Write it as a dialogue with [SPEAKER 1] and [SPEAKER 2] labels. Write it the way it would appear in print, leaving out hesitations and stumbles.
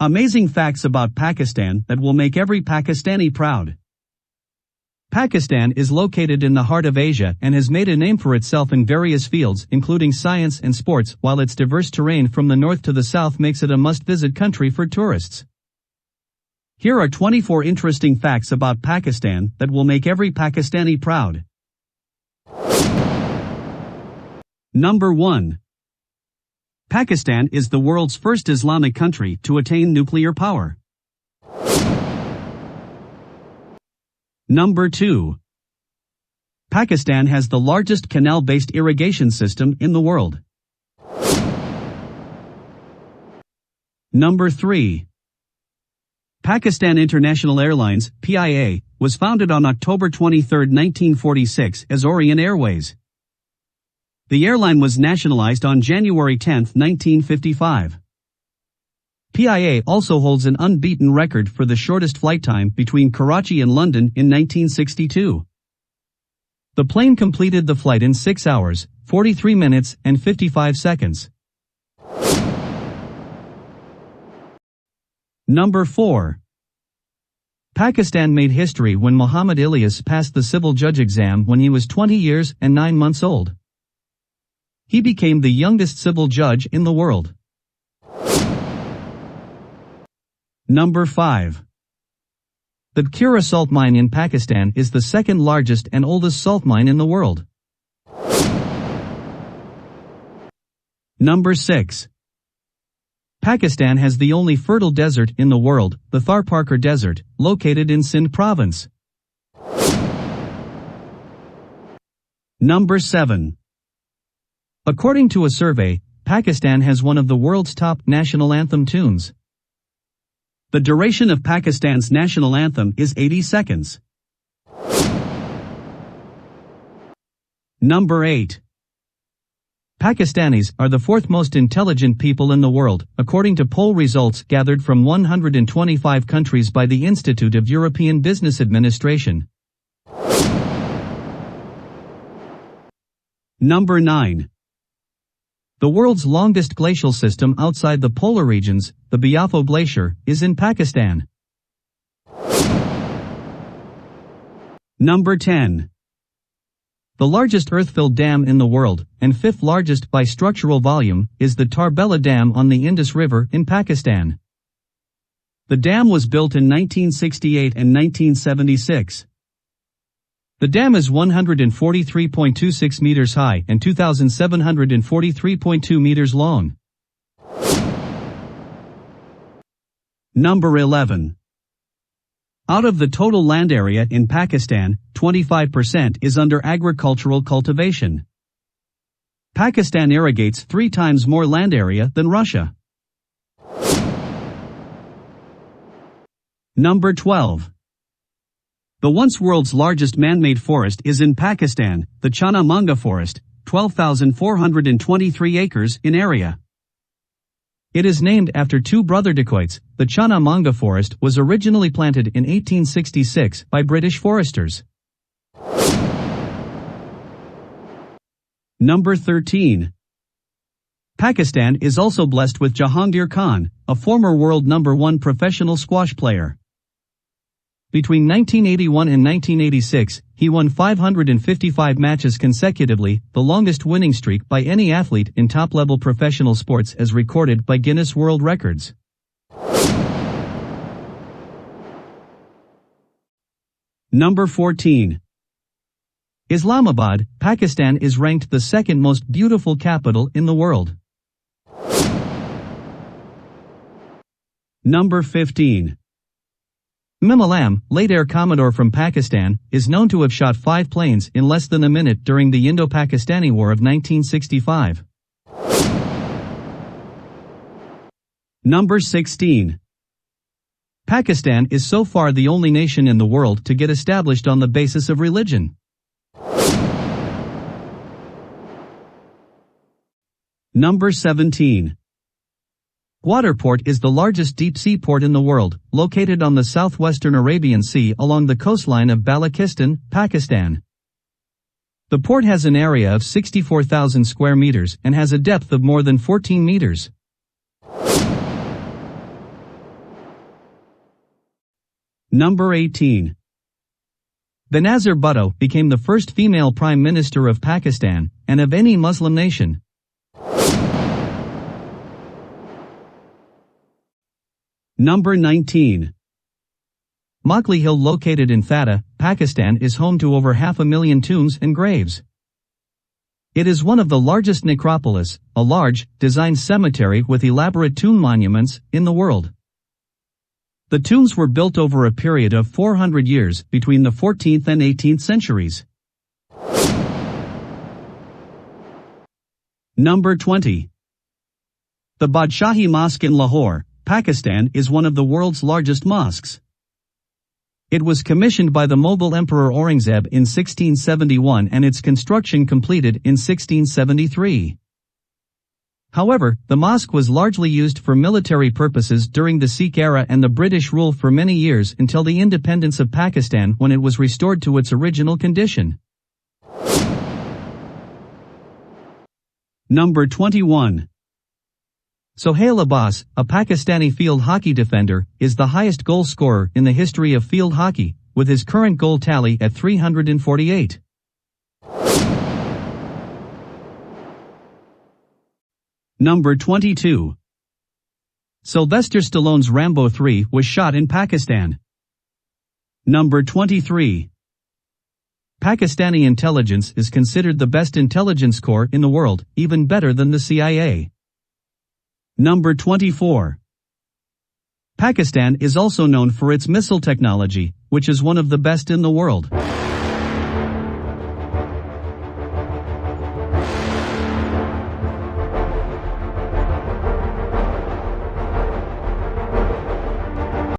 [SPEAKER 1] Amazing facts about Pakistan that will make every Pakistani proud. Pakistan is located in the heart of Asia and has made a name for itself in various fields including science and sports, while its diverse terrain from the north to the south makes it a must-visit country for tourists. Here are 24 interesting facts about Pakistan that will make every Pakistani proud. Number 1. Pakistan is the world's first Islamic country to attain nuclear power. Number 2. Pakistan has the largest canal-based irrigation system in the world. Number 3. Pakistan International Airlines, PIA, was founded on October 23, 1946 as Orient Airways. The airline was nationalized on January 10, 1955. PIA also holds an unbeaten record for the shortest flight time between Karachi and London in 1962. The plane completed the flight in 6 hours, 43 minutes and 55 seconds. Number 4. Pakistan made history when Muhammad Ilyas passed the civil judge exam when he was 20 years and 9 months old. He became the youngest civil judge in the world. Number 5. The Kura salt mine in Pakistan is the second largest and oldest salt mine in the world. Number 6. Pakistan has the only fertile desert in the world, the Thar Parker Desert, located in Sindh province. Number 7. According to a survey, Pakistan has one of the world's top national anthem tunes. The duration of Pakistan's national anthem is 80 seconds. Number 8. Pakistanis are the fourth most intelligent people in the world, according to poll results gathered from 125 countries by the Institute of European Business Administration. Number 9. The world's longest glacial system outside the polar regions, the Biafo Glacier, is in Pakistan. Number 10. The largest earth-filled dam in the world, and fifth largest by structural volume, is the Tarbela Dam on the Indus River in Pakistan. The dam was built in 1968 and 1976. The dam is 143.26 meters high and 2,743.2 meters long. Number 11. Out of the total land area in Pakistan, 25% is under agricultural cultivation. Pakistan irrigates 3 times more land area than Russia. Number 12. The once world's largest man-made forest is in Pakistan, the Chana Manga Forest, 12,423 acres in area. It is named after 2 brother dacoits. The Chana Manga Forest was originally planted in 1866 by British foresters. Number 13. Pakistan is also blessed with Jahangir Khan, a former world number 1 professional squash player. Between 1981 and 1986, he won 555 matches consecutively, the longest winning streak by any athlete in top-level professional sports as recorded by Guinness World Records. Number 14. Islamabad, Pakistan is ranked the second most beautiful capital in the world. Number 15. Mim late Air Commodore from Pakistan, is known to have shot 5 planes in less than a minute during the Indo-Pakistani War of 1965. Number 16. Pakistan is so far the only nation in the world to get established on the basis of religion. Number 17. Waterport is the largest deep-sea port in the world, located on the southwestern Arabian Sea along the coastline of Balochistan, Pakistan. The port has an area of 64,000 square meters and has a depth of more than 14 meters. Number 18. Benazir Bhutto became the first female Prime Minister of Pakistan, and of any Muslim nation. Number 19. Maqli Hill, located in Thatta, Pakistan, is home to over 500,000 tombs and graves. It is one of the largest necropolis, a large, designed cemetery with elaborate tomb monuments, in the world. The tombs were built over a period of 400 years between the 14th and 18th centuries. Number 20. The Badshahi Mosque in Lahore, Pakistan, is one of the world's largest mosques. It was commissioned by the Mughal Emperor Aurangzeb in 1671 and its construction completed in 1673. However, the mosque was largely used for military purposes during the Sikh era and the British rule for many years until the independence of Pakistan, when it was restored to its original condition. Number 21. Sohail Abbas, a Pakistani field hockey defender, is the highest goal scorer in the history of field hockey, with his current goal tally at 348. Number 22. Sylvester Stallone's Rambo 3 was shot in Pakistan. Number 23. Pakistani intelligence is considered the best intelligence corps in the world, even better than the CIA. Number 24. Pakistan is also known for its missile technology, which is one of the best in the world.